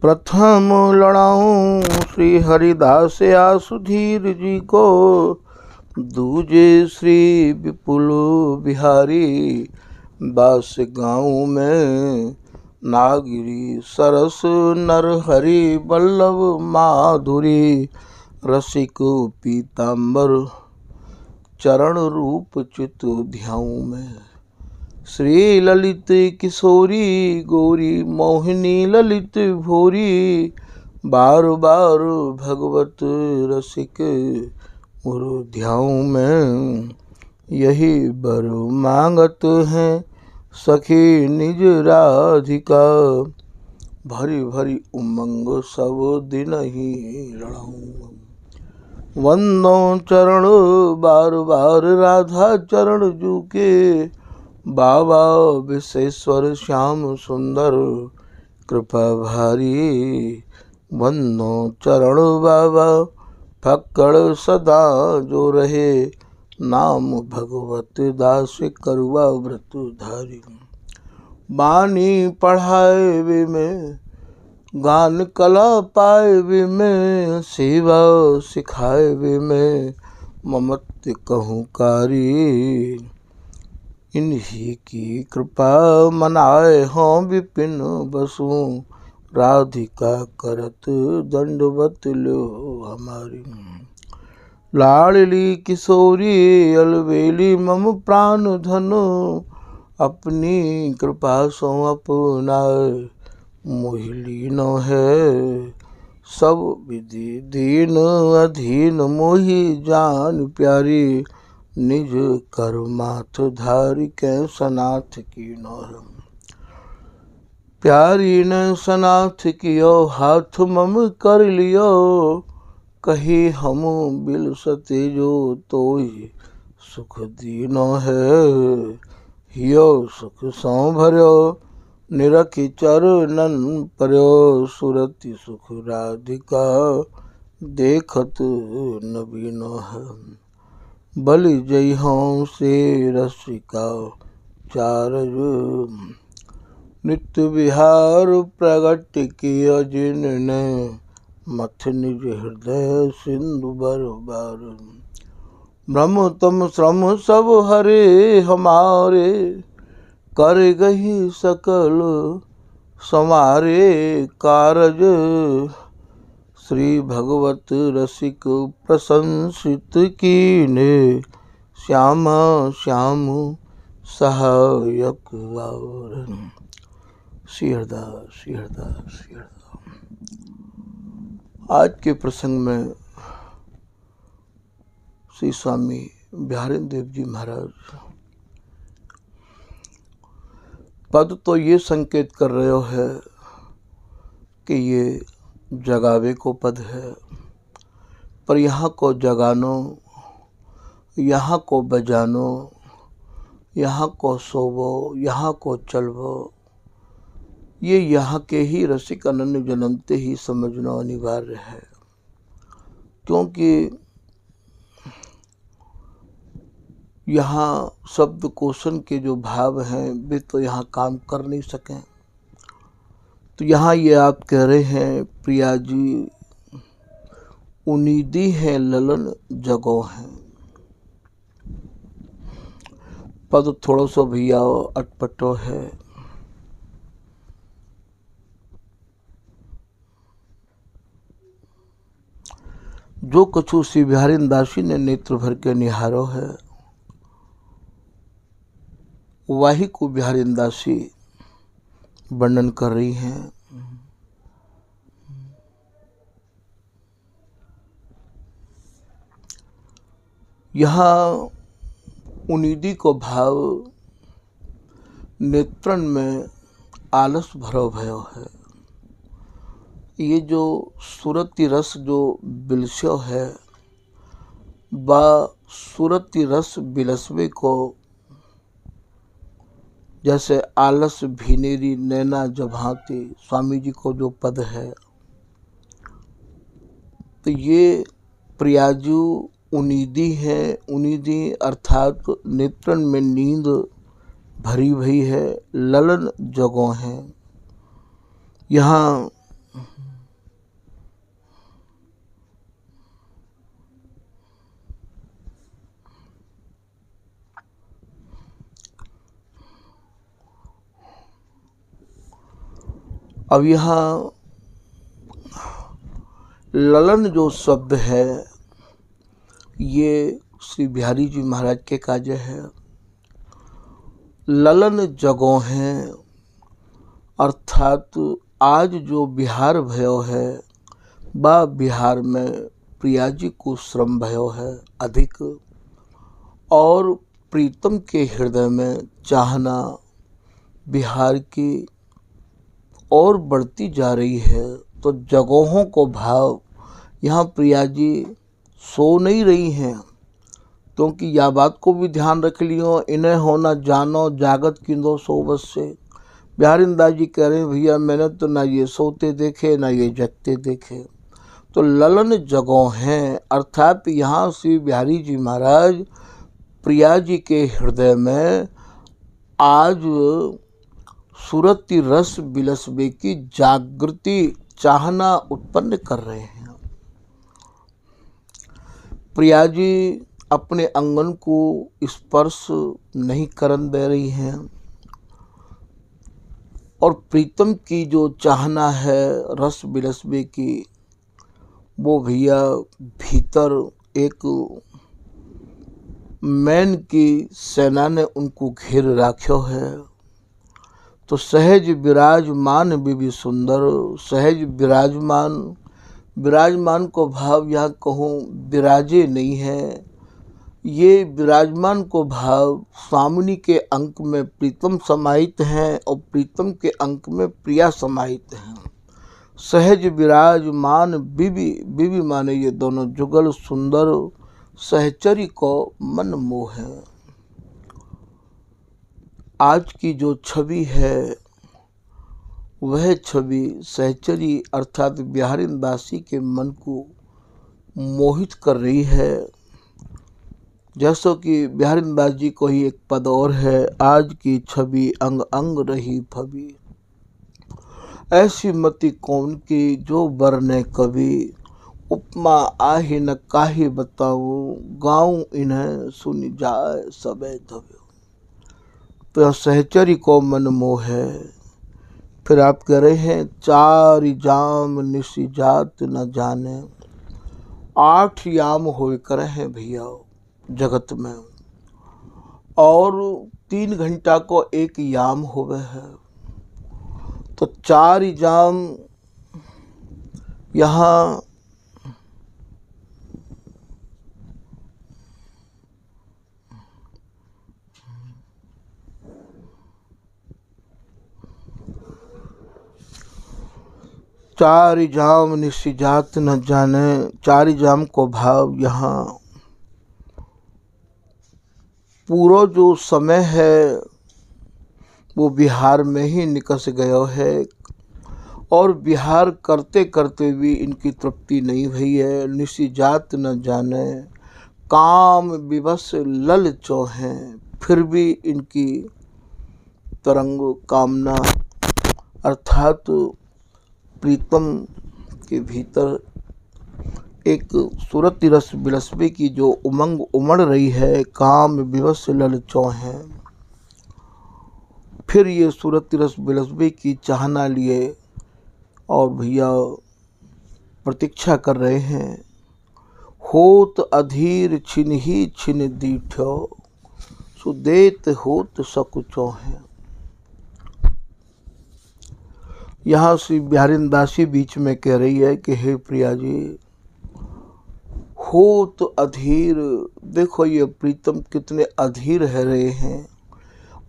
प्रथम लड़ाऊं श्री हरिदास आसुधीर जी को, दूजे श्री विपुल बिहारी बास गाँव में। नागिरी सरस नरहरि बल्लभ माधुरी, रसिक पीताम्बर चरण रूप चित ध्याऊं में। श्री ललित किशोरी गौरी मोहिनी ललित भोरी, बार बार भगवत रसिक मुर ध्याऊं में। यही बर मांगत हैं सखी निज राधिका, भरी भरी उमंग सब दिन ही लड़ाऊं। वंदो चरण बार बार राधा चरण जू के, बाबा विश्वेश्वर श्याम सुंदर कृपा भारी। वंदो चरण बाबा फक्कड़ सदा जो रहे, नाम भगवत दास करुआ व्रत धारी। बानी पढ़ाए वे में गान कला पाए वे में, सेवा सिखाए वे में ममत्व कहूँ कारी। इन्हीं की कृपा मनाए हों विपिन बसु, राधिका करत दंडवत लो हमारी। लाडली किशोरी अलवेली मम प्राण धनु, अपनी कृपा सो अपनाए मोहिलीन है। सब विधि दीन अधीन मोहि जान प्यारी, निज कर माथ धारी कै सनाथ की नौर। प्यारी ने सनाथ कियो हाथ मम कर लियो, कही हम बिल सते जो तोहि सुख दीनो है। हियो सुख सौ भर्यो निरखि चरणन पर्यो, सुरति सुख राधिका देखत नबीनो है। बलि जय हों से रसिका चारज, नित्य विहार प्रगट किया जिनने, मथ निज हृदय सिंधु बर बार। ब्रह्म तम श्रम सब हरे हमारे, कर गही सकल समारे कारज। श्री भगवत रसिक प्रशंसित कीने, श्यामा श्याम सहायक और। श्री हरदास श्री हरदास श्री हरदास। आज के प्रसंग में श्री स्वामी बिहारी देव जी महाराज पद तो ये संकेत कर रहे है कि ये जगावे को पद है, पर यहाँ को जगानो, यहाँ को बजानो, यहाँ को सोवो, यहाँ को चलवो, ये यहाँ के ही रसिक अनन्य जनमते ही समझना अनिवार्य है। क्योंकि यहाँ शब्द कोशन के जो भाव हैं वे तो यहाँ काम कर नहीं सकें। तो यहाँ ये आप कह रहे हैं प्रिया जी उनीदी है ललन जगो हैं। पद थोड़ा सा भैया अटपटो है। जो कछु श्री बिहारी दासी ने नेत्र भर के निहारो है, वाही को बिहारी दासी वर्णन कर रही हैं। यहाँ उनीदी को भाव नेत्रन में आलस भरो भयो है। ये जो सुरति रस जो बिलस्यो है, बा सुरति रस बिलसवे को जैसे आलस भीनेरी नैना जभाती, स्वामी जी को जो पद है, तो ये प्रियाजू उनीदी है। उनीदी अर्थात नेत्रन में नींद भरी भई है, ललन जगों है। यहाँ अब यहाँ ललन जो शब्द है ये श्री बिहारी जी महाराज के काजे है। ललन जगो हैं अर्थात आज जो बिहार भयो है बा बिहार में प्रिया जी को श्रम भयो है अधिक, और प्रीतम के हृदय में चाहना बिहार की और बढ़ती जा रही है। तो जगहों को भाव यहाँ प्रिया जी सो नहीं रही हैं, क्योंकि यह बात को भी ध्यान रख लियो, इन्हें होना जानो जागत किंदो सोबत से। बिहारीदास जी कह रहे हैं भैया मैंने तो ना ये सोते देखे ना ये जगते देखे। तो ललन जगो हैं अर्थात यहाँ श्री बिहारी जी महाराज प्रिया जी के हृदय में आज सुरति रस बिलसबे की जागृति चाहना उत्पन्न कर रहे हैं। प्रिया जी अपने अंगन को स्पर्श नहीं करन दे रही हैं, और प्रीतम की जो चाहना है रस बिलसबे की वो भैया भीतर एक मैन की सेना ने उनको घेर राख्यो है। तो सहज विराजमान भी सुंदर, सहज विराजमान को भाव यहाँ कहूँ विराजे नहीं है, ये विराजमान को भाव स्वामिनी के अंक में प्रीतम समाहित हैं और प्रीतम के अंक में प्रिया समाहित हैं। सहज विराजमान बीबी माने ये दोनों जुगल सुंदर सहचरी को मन मोह है। आज की जो छवि है वह छवि सहचरी अर्थात बिहारीदासी के मन को मोहित कर रही है। जैसो कि बिहारीदास जी को ही एक पद और है, आज की छवि अंग अंग रही फबी, ऐसी मति कौन की जो बरने कवि, उपमा आही न काहे बताऊं, गाऊं इन्हें सुन जाए सबे धव्यो। तो सहचरी को मन मोह है। फिर आप कह रहे हैं चार जाम निसी जात न जाने, 8 याम होए करे हैं भैया जगत में, और 3 घंटा को 1 याम होवे है। तो 4 जाम यहाँ चार जाम निसी जात न जाने, 4 जाम को भाव यहाँ पूरा जो समय है वो बिहार में ही निकस गयो है, और बिहार करते करते भी इनकी तृप्ति नहीं हुई है। निसी जात न जाने काम विवश लल चौहें, फिर भी इनकी तरंग कामना अर्थात प्रीतम के भीतर एक सूरत रस बिलसबे की जो उमंग उमड़ रही है, काम विवश ललचो हैं। फिर ये सूरत रस बिलसबे की चाहना लिए और भैया प्रतीक्षा कर रहे हैं। होत अधीर छिन ही छिन दीठो, सुदेत होत सकुचो हैं। यहाँ श्री बिहारीदासी बीच में कह रही है कि हे प्रिया जी, हो तो अधीर, देखो ये प्रीतम कितने अधीर है रहे हैं,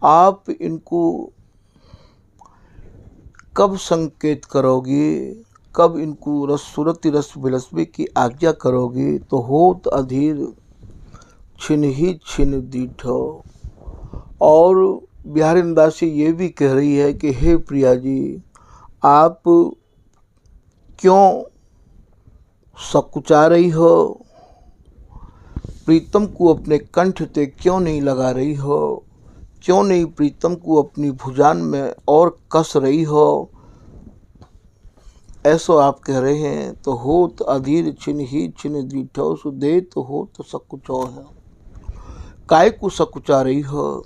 आप इनको कब संकेत करोगी, कब इनको सूरत रस बिलसबे की आज्ञा करोगी। तो होत अधीर छिन ही छिन दीठो। और बिहारीदासी ये भी कह रही है कि हे प्रिया जी, आप क्यों सकुचा रही हो, प्रीतम को अपने कंठ पे क्यों नहीं लगा रही हो, क्यों नहीं प्रीतम को अपनी भुजान में और कस रही हो। ऐसो आप कह रहे हैं तो होत अधीर छिन ही छिन दीठो सुदे तो हो तो सकुचो है। काय को सकुचा रही हो।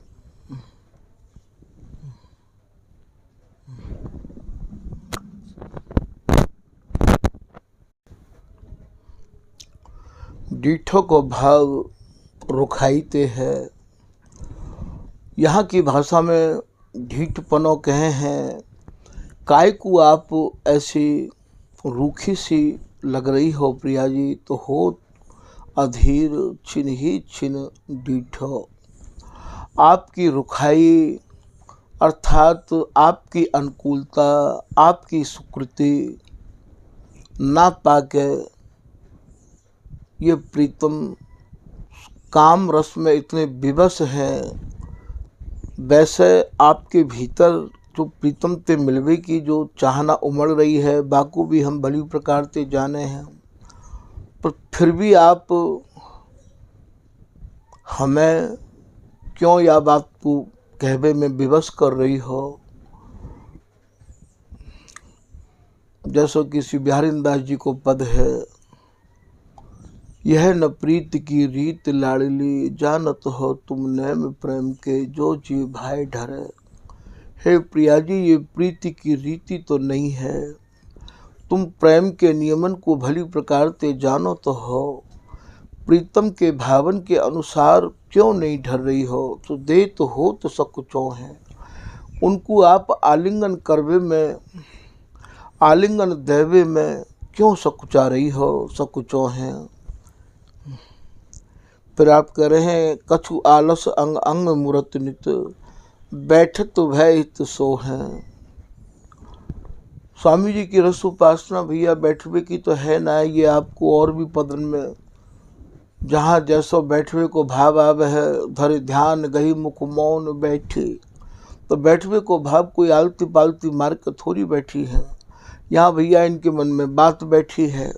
डीठो को भाव रुखाईते है। यहाँ की भाषा में ढीठपनो कहे हैं। काय को आप ऐसी रूखी सी लग रही हो प्रिया जी तो हो अधीर छिन ही छिन डीठो। आपकी रुखाई अर्थात आपकी अनुकूलता, आपकी सुकृति ना पाके ये प्रीतम काम रस में इतने विवश हैं। वैसे आपके भीतर जो प्रीतम ते मिलवे की जो चाहना उमड़ रही है बाकू भी हम भली प्रकार से जाने हैं, पर फिर भी आप हमें क्यों या बात को कहवे में विवश कर रही हो। जैसो कि श्री बिहारी दास जी को पद है, यह न प्रीत की रीत लाड़ली जानत हो तुम नैम प्रेम के जो जी भाई ढरे। हे प्रिया जी, ये प्रीति की रीति तो नहीं है। तुम प्रेम के नियमन को भली प्रकार से जानो तो हो, प्रीतम के भावन के अनुसार क्यों नहीं ढर रही हो। तो दे तो हो तो सकुचो है। उनको आप आलिंगन करवे में, आलिंगन देवे में क्यों सकुचा रही हो, सकुचो हैं। फिर आप कह रहे हैं कछु आलस अंग अंग मूरत नित बैठत भय हित सो हैं। स्वामी जी की रस उपासना भैया बैठवे की तो है ना, ये आपको और भी पदन में जहाँ जैसो बैठवे को भाव आवे है, धर ध्यान गही मुख मौन बैठी। तो बैठवे को भाव कोई आलती पालती मार के थोड़ी बैठी है, यहाँ भैया इनके मन में बात बैठी है।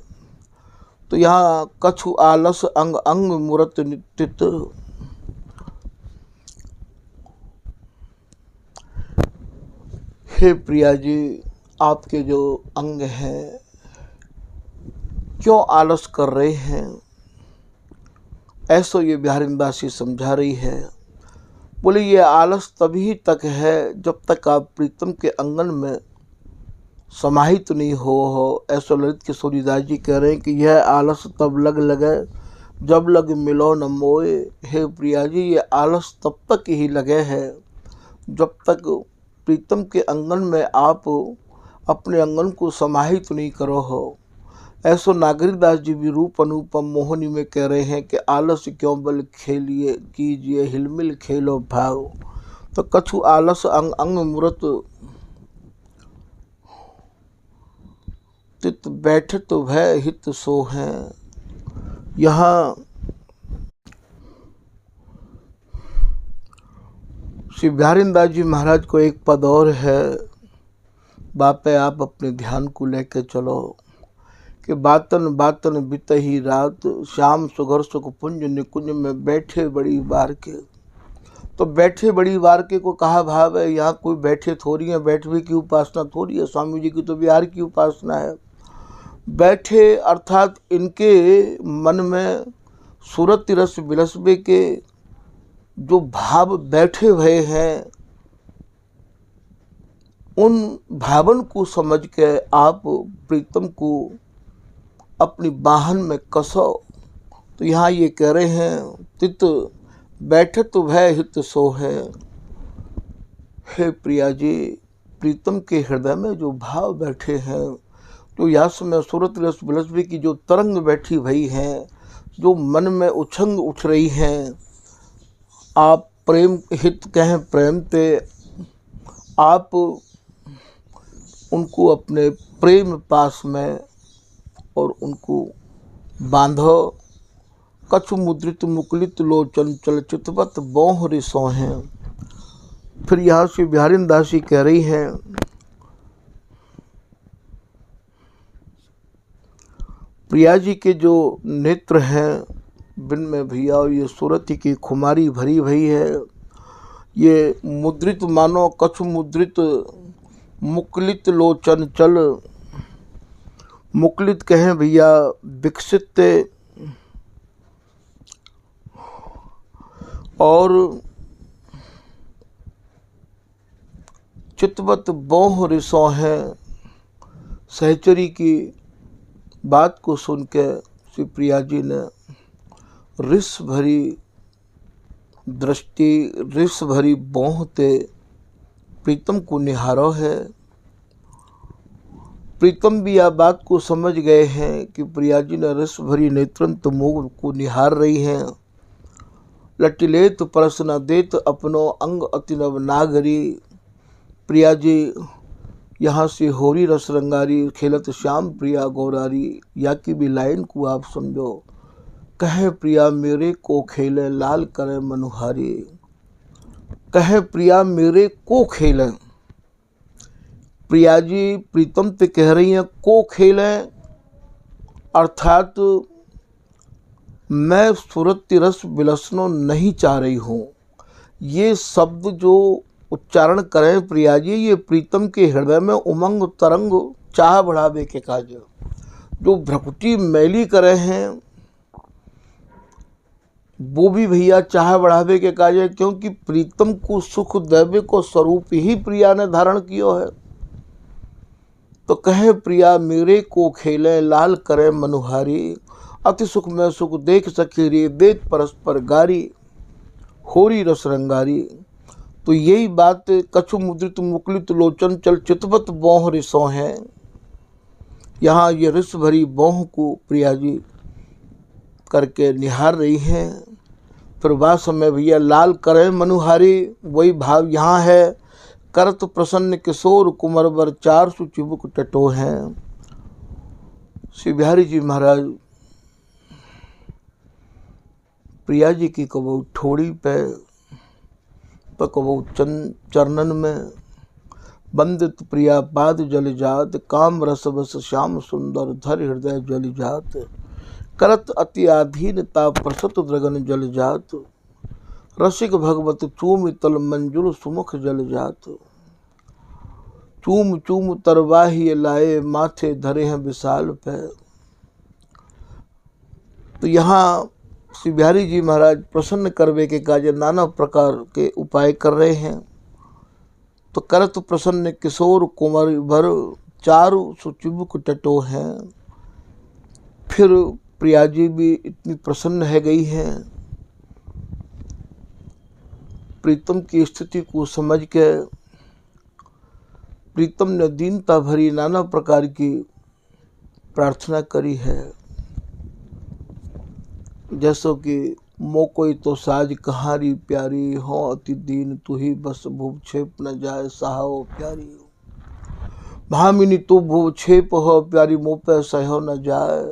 तो यहाँ कछु आलस अंग अंग मूरत नित्य। हे प्रिया जी, आपके जो अंग हैं क्यों आलस कर रहे हैं, ऐसो ये बिहारी दासी समझा रही है। बोले ये आलस तभी तक है जब तक आप प्रीतम के अंगन में समाहित नहीं हो। ऐसो ललित किशोरी दास जी कह रहे हैं कि यह आलस तब लगे जब लग मिलो न मोए। हे प्रिया जी, ये आलस तब तक ही लगे है जब तक प्रीतम के अंगन में आप अपने अंगन को समाहित नहीं करो हो। ऐसो नागरिक दास जी भी रूप अनुपम मोहनी में कह रहे हैं कि आलस क्यों बल खेलिए कीजिए हिलमिल खेलो भाव। तो कछु आलस अंग अंग मूरत तित बैठत भय हित सो हैं। यहाँ श्री बिहारी दास जी महाराज को एक पद और है, बापे आप अपने ध्यान को लेकर चलो कि बातन बातन बीत ही रात श्याम सुघर सुख पुंज निकुंज में बैठे बड़ी बार के। तो बैठे बड़ी बार के को कहा भाव है, यहाँ कोई बैठे थोड़ी है, बैठवे की उपासना थोड़ी है। स्वामी जी की तो बिहार की उपासना है। बैठे अर्थात इनके मन में सूरत रस बिलसबे के जो भाव बैठे हुए हैं, उन भावन को समझ के आप प्रीतम को अपनी बाहन में कसो। तो यहाँ ये कह रहे हैं तित बैठत भय हित सो है। हे प्रिया जी, प्रीतम के हृदय में जो भाव बैठे हैं, तो यास में सूरत रस बिलसबे की जो तरंग बैठी हुई हैं, जो मन में उछंग उठ रही हैं, आप प्रेम हित कहें प्रेम ते आप उनको अपने प्रेम पास में और उनको बांधो। कछु मुद्रित मुकुलित लोचन चल चितवत बोह रिसो हैं। फिर यहाँ से बिहारी दासी कह रही हैं प्रिया जी के जो नेत्र हैं बिन में भैया ये सूरत की खुमारी भरी भई है। ये मुद्रित मानो कछु मुद्रित मुकुलित लोचन चल मुकुलित कहें भैया विकसित और चितवत बोह रिसो है। सहचरी की बात को सुन के श्री प्रिया जी ने रिस भरी दृष्टि, रिस भरी बोह ते प्रीतम को निहारो है। प्रीतम भी यह बात को समझ गए हैं कि प्रिया जी ने रस भरी नेत्रंत मोह को निहार रही हैं। लटिलेत परस न देत अपनो अंग अति नव नागरी। प्रिया जी यहाँ से होरी रस रंगारी, खेलत श्याम प्रिया गौरारी, या की भी लाइन को आप समझो। कहे प्रिया मेरे को खेले लाल करे मनुहारी। कहे प्रिया मेरे को खेले, प्रिया जी प्रीतम पे कह रही हैं को खेले, अर्थात मैं सुरत रस बिलसनो नहीं चाह रही हूँ। ये शब्द जो उच्चारण करें प्रिया जी, ये प्रीतम के हृदय में उमंग तरंग चाह बढ़ावे के काज। जो भ्रकुटी मैली करे हैं वो भी भैया चाह बढ़ावे के काज है, क्योंकि प्रीतम को सुख दैवे को स्वरूप ही प्रिया ने धारण किया है। तो कहे प्रिया मेरे को खेले लाल करे मनुहारी। अति सुख में सुख देख सके रे, देत परस्पर गारी, होरी रस रंगारी। तो यही बात कछु मुद्रित मुकुलित लोचन चल चितवत बोह रिसो है। यहाँ ये रिस भरी बोह को प्रिया जी करके निहार रही हैं। फिर बात समय भैया लाल करे मनुहारी, वही भाव यहाँ है। करत प्रसन्न किशोर कुंवर चार सुचिबुक टटो हैं। श्री बिहारी जी महाराज प्रिया जी की कबो ठोड़ी पे तो कबो चरणन में, बंदित प्रिया पाद जल जात, काम रस बस श्याम सुंदर धर हृदय जल जात। करत अति आधीनता प्रसत द्रगन जल जात, रसिक भगवत चूम तल मंजुल सुमुख जल जात। चूम चूम तरवाही लाए, माथे धरे हैं विशाल पे। तो यहाँ श्री बिहारी जी महाराज प्रसन्न करवे के कार्य नाना प्रकार के उपाय कर रहे हैं। तो करत प्रसन्न किशोर कुंवर भर चारु सुचिबुक टटो हैं। फिर प्रिया जी भी इतनी प्रसन्न है गई हैं, प्रीतम की स्थिति को समझ के प्रीतम ने दीनता भरी नाना प्रकार की प्रार्थना करी है। जैसो कि मो कोई तो साज कहारी प्यारी, हो अति दीन तू ही बस भूप छेप न जाए सहाओ प्यारी। भामिनी तू भूप छेप हो प्यारी, मुँह पे सहो न जाए।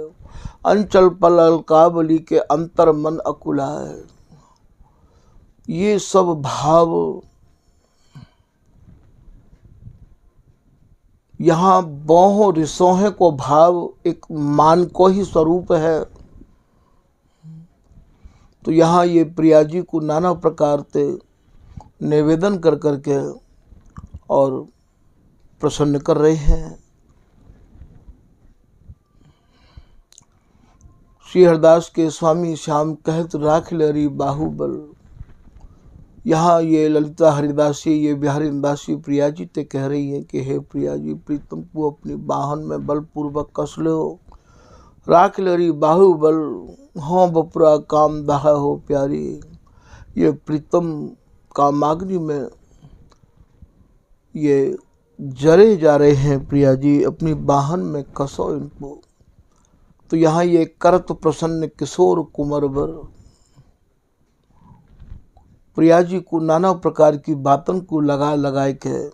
अंचल पलल काबली के अंतर मन अकुलाए। ये सब भाव यहाँ बोह रिसोहे को भाव एक मान को ही स्वरूप है। तो यहाँ ये प्रिया जी को नाना प्रकार से निवेदन कर करके और प्रसन्न कर रहे हैं। श्री हरदास के स्वामी श्याम कहत राख लरी बाहुबल। यहाँ ये ललिता हरिदासी, ये बिहारी दासी प्रिया जी ते कह रही है कि हे प्रिया जी, प्रीतम को अपनी बाहन में बलपूर्वक कस लो, राख लरी बाहुबल, हो बपुरा काम दाह हो प्यारी। ये प्रीतम कामाग्नि में ये जरे जा रहे हैं प्रिया जी, अपनी बाहन में कसो इनको। तो यहाँ ये करत प्रसन्न किशोर कुंवर बर, प्रिया जी को नाना प्रकार की बातन को लगा के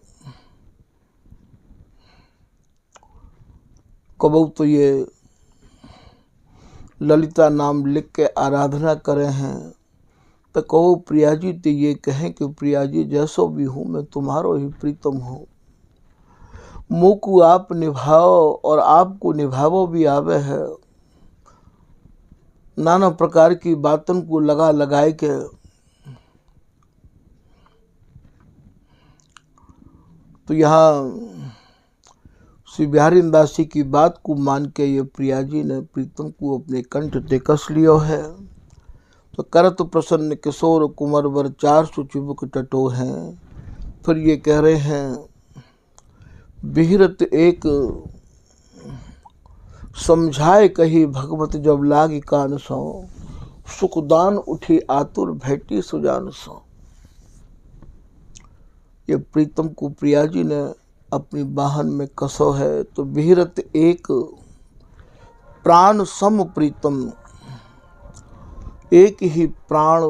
कबू तो ये ललिता नाम लिख के आराधना करे हैं। तो कहो प्रिया जी तो ये कहें कि प्रिया जी जैसो भी हूँ मैं तुम्हारो ही प्रीतम हूँ। मुँह को आप निभाओ और आपको निभावो भी आवे है। नाना प्रकार की बातन को लगाए के तो यहाँ श्री बिहारी दासी की बात को मान के ये प्रिया जी ने प्रीतम को अपने कंठ ते कस लियो है। तो करत प्रसन्न किशोर कुंवर वर 400 चिबुक टटो हैं। फिर ये कह रहे हैं बिहरत एक समझाए कही भगवत जब लागी कान सो, सुखदान उठी आतुर भेटी सुजान सो। ये प्रीतम को प्रिया जी ने अपनी बाहन में कसो है। तो बिहरत एक प्राण सम प्रीतम, एक ही प्राण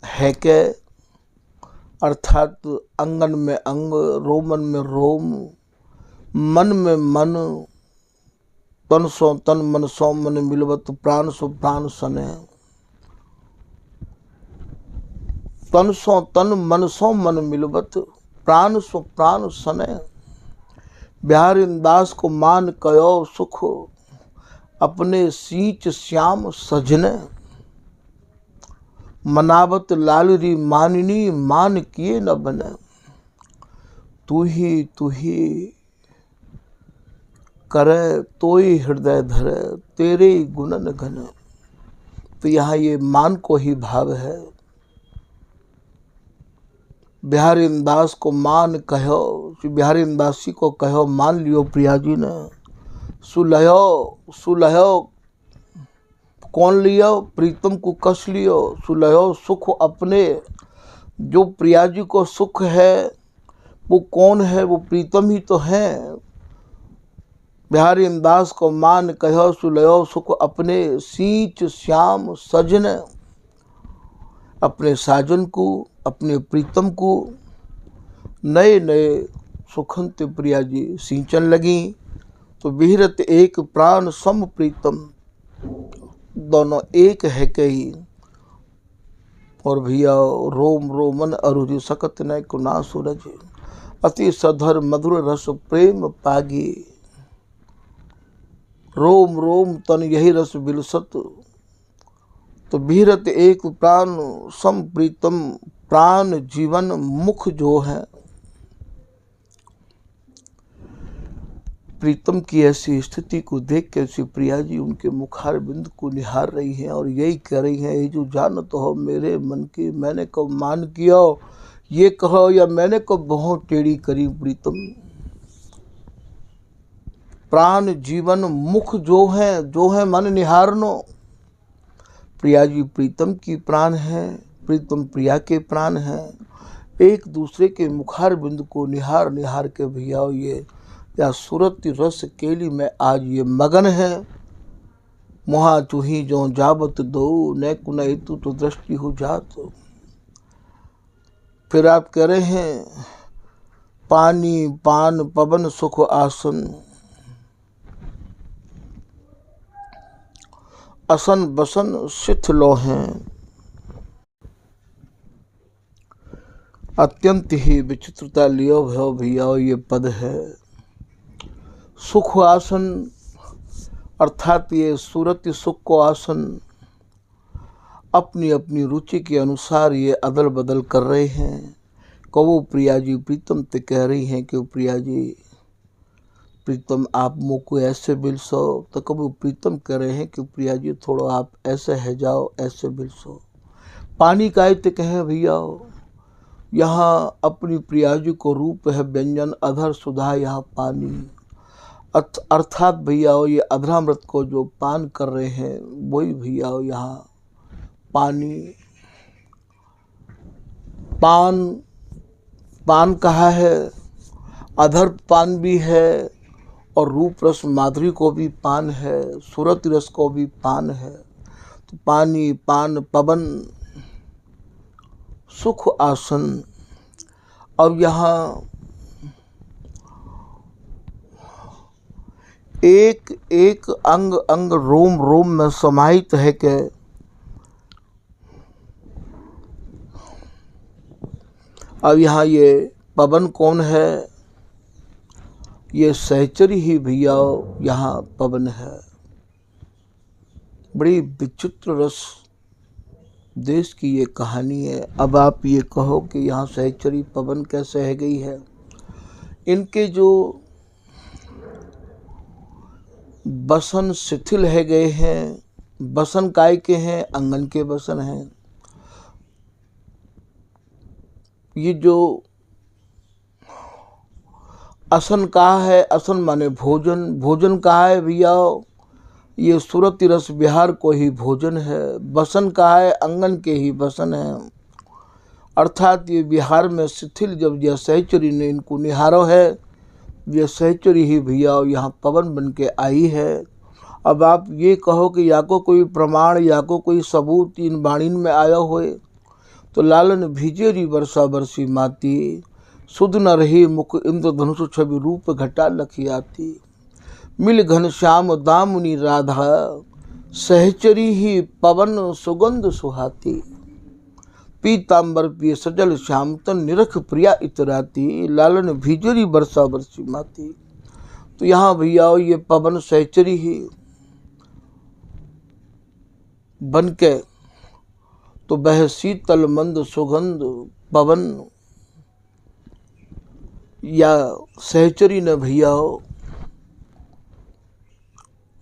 है के, अर्थात अंगन में अंग, रोमन में रोम, मन में मन, तन सो तन मन सो मन मिलवत, प्राण सो प्राण सने। तन सो तन मन सो मन मिलवत, प्राण सो प्राण सने। बिहारी दास को मान कयो सुख, अपने सींच श्याम सजने। मनावत लालरी माननी, मान किए न बने। तू ही करे तोई हृदय धरे, तेरे गुणन घन। तो यहाँ ये मान को ही भाव है। बिहारी दास को मान कहो, बिहारी दासी को कहो मान लियो प्रिया जी ने। सुलहो कौन लियो, प्रीतम को कस लियो। सुलहो सुख अपने, जो प्रिया जी को सुख है वो कौन है, वो प्रीतम ही तो है। बिहारी दास को मान कहो सुलहो सुख अपने, सींच श्याम सजन। अपने साजन को, अपने प्रीतम को नए नए सुखंत प्रिया जी सींचन लगी। तो बिहरत एक प्राण सम प्रीतम, दोनों एक है कही। और भैया रोम रोमन अरुधि सकत न कुना सूरज, अति सधर मधुर रस प्रेम पागी। रोम रोम तन यही रस बिलसत। तो बिहरत एक प्राण सम प्रीतम, प्राण जीवन मुख जो है। प्रीतम की ऐसी स्थिति को देख के श्री प्रिया जी उनके मुखार बिंद को निहार रही हैं और यही कह रही हैं, ये जो जानत हो मेरे मन की, मैंने कब मान किया, ये कहो या मैंने कब बहुत टेढ़ी करी प्रीतम। प्राण जीवन मुख जो है मन निहारनो। प्रिया जी प्रीतम की प्राण है, प्रीतम प्रिया के प्राण है। एक दूसरे के मुखार बिंद को निहार निहार के भैया ये या सूरत रस केली में आज ये मगन है। मुहा चूही जो जावत दो, न कुनई तू तो दृष्टि हो जात। फिर आप कह रहे हैं पानी पान पवन सुख आसन, असन बसन सिथ लो हैं। अत्यंत ही विचित्रता लियो भयो भैया ये पद है। सुख आसन अर्थात ये सूरत सुख को आसन अपनी अपनी रुचि के अनुसार ये अदल बदल कर रहे हैं। कबो प्रिया जी प्रीतम ते कह रही हैं कि प्रिया जी प्रीतम आप मुँह को ऐसे बिलसो, तो कबो प्रीतम कह रहे हैं कि प्रिया जी थोड़ा आप ऐसे है जाओ, ऐसे बिलसो। पानी का ते कहे भैया यहाँ अपनी प्रिया जी को रूप है व्यंजन, अधर सुधा यहाँ पानी। अर्थात भैया ये अधरामृत को जो पान कर रहे हैं वही भैया यहाँ पानी। पान कहा है, अधर पान भी है और रूप रस माधुरी को भी पान है, सूरत रस को भी पान है। तो पानी पान पवन सुख आसन। अब यहाँ एक एक अंग अंग रोम रोम में समाहित है कि अब यहाँ ये पवन कौन है, ये सहचरी ही भैया यहाँ पवन है। बड़ी विचित्र रस देश की ये कहानी है। अब आप ये कहो कि यहाँ सहचरी पवन कैसे है गई है। इनके जो बसन शिथिल है गए हैं, बसन काय के हैं, अंगन के बसन हैं। ये जो असन कहा है, असन माने भोजन, भोजन कहा है भैया ये सुरति रस बिहार को ही भोजन है। बसन कहा है, अंगन के ही बसन है। अर्थात ये बिहार में शिथिल जब यह सहचरी ने इनको निहारो है, ये सहचरी ही भैया यहाँ पवन बन के आई है। अब आप ये कहो कि या को कोई प्रमाण या को कोई सबूत इन बाणीन में आया होए, तो लालन भीजेरी वर्षा बरसी माती, सुध न रही मुख इंद्रधनुष छवि रूप घटा लखी आती। मिल घन श्याम दामुनि राधा, सहचरी ही पवन सुगंध सुहाती। पीताम्बर पिय सजल श्याम तन निरख प्रिया इतराती, लालन भीजरी वर्षा बरसी माती। तो यहाँ भैया ये पवन सहचरी ही बन के तो वह शीतल मंद सुगंध पवन या सहचरी ने भैया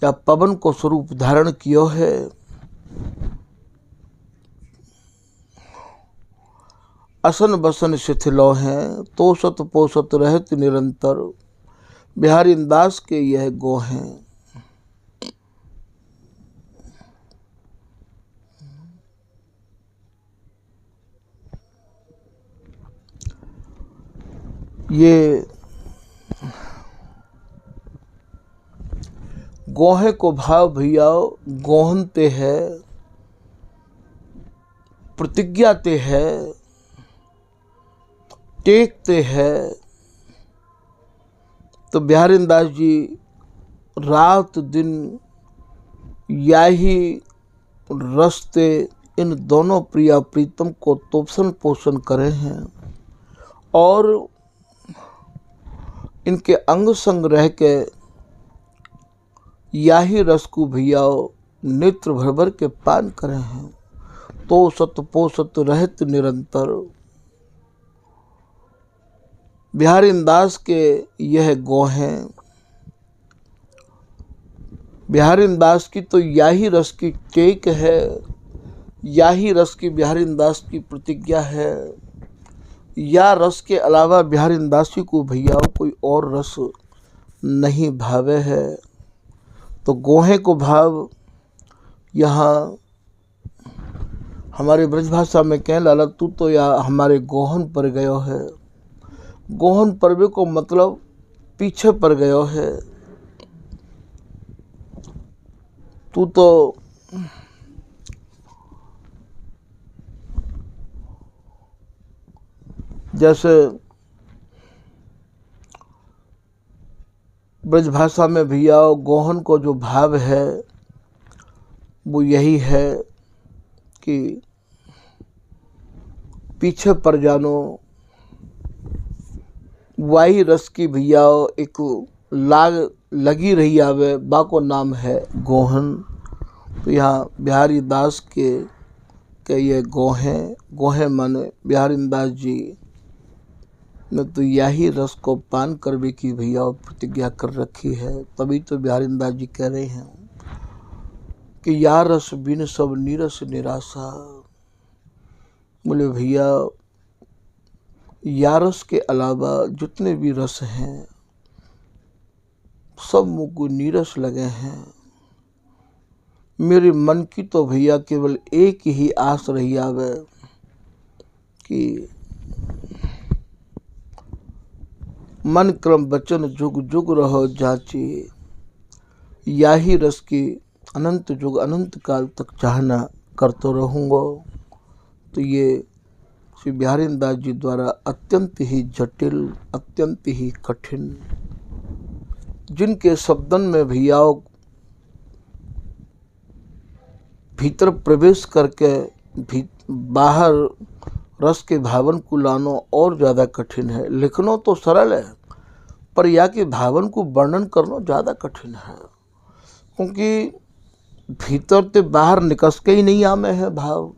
या पवन को स्वरूप धारण किया है। असन बसन शिथिलो हैं, तोषत पोषत रहत निरंतर, बिहारी दास के यह गो हैं। ये गोहे को भाव भैया गोहनते है, प्रतिज्ञाते है, टेकते है। तो बिहारी दास जी रात दिन या ही रस्ते इन दोनों प्रिया प्रीतम को तोषण पोषण करे हैं और इनके अंग संग रह के या ही रस को भैया नेत्र भर भर के पान करे हैं। तो सत पोषत रहत निरंतर, बिहारी दास के यह गो हैं। बिहारी दास की तो या ही रस की टेक है, या ही रस की बिहारी दास की प्रतिज्ञा है। या रस के अलावा बिहारी दास जी को भैया कोई और रस नहीं भावे है। तो गोहे को भाव यहाँ हमारे ब्रजभाषा में कह लाला तू तो या हमारे गोहन पर गयो है। गोहन पर्वे को मतलब पीछे पर गयो है। तू तो जैसे ब्रजभाषा में भैया गोहन को जो भाव है वो यही है कि पीछे पर जानो। वाही रस की भैया एक लाग लगी रही आवे, बाको नाम है गोहन। तो यहाँ बिहारी दास के ये गोहे माने बिहारी दास जी ने तो यही रस को पान करने की भैया प्रतिज्ञा कर रखी है। तभी तो बिहारी दास जी कह रहे हैं कि या रस बिन सब नीरस निराशा। बोले भैया या रस के अलावा जितने भी रस हैं सब मुझको नीरस लगे हैं। मेरे मन की तो भैया केवल एक ही आस रही आवे कि मन क्रम वचन जुग जुग रहो जाची। या ही रस की अनंत जुग अनंत काल तक चाहना करते रहूँगा। तो ये श्री बिहारी दास जी द्वारा अत्यंत ही जटिल, अत्यंत ही कठिन, जिनके शब्दन में भैया भीतर प्रवेश करके बाहर रस के भावन को लानो और ज़्यादा कठिन है। लिखना तो सरल है पर या के भावन को वर्णन करना ज़्यादा कठिन है, क्योंकि भीतर ते बाहर निकस के ही नहीं आमे है भाव।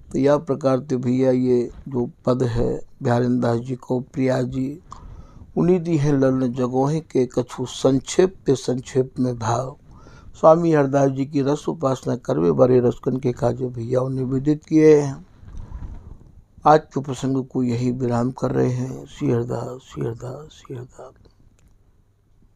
तो यह प्रकार से भैया ये जो पद है बिहारी दास जी को प्रिया जी उन्हीं दी है ललन जगोहि के कछु संक्षेप पे संक्षेप में भाव। स्वामी हरदास जी की रस उपासना करवे बड़े रसकन के काजे भैया निवेदित किए हैं। आज के प्रसंग को यही विराम कर रहे हैं। श्री हरदास, श्री हरदास, श्री हरदास।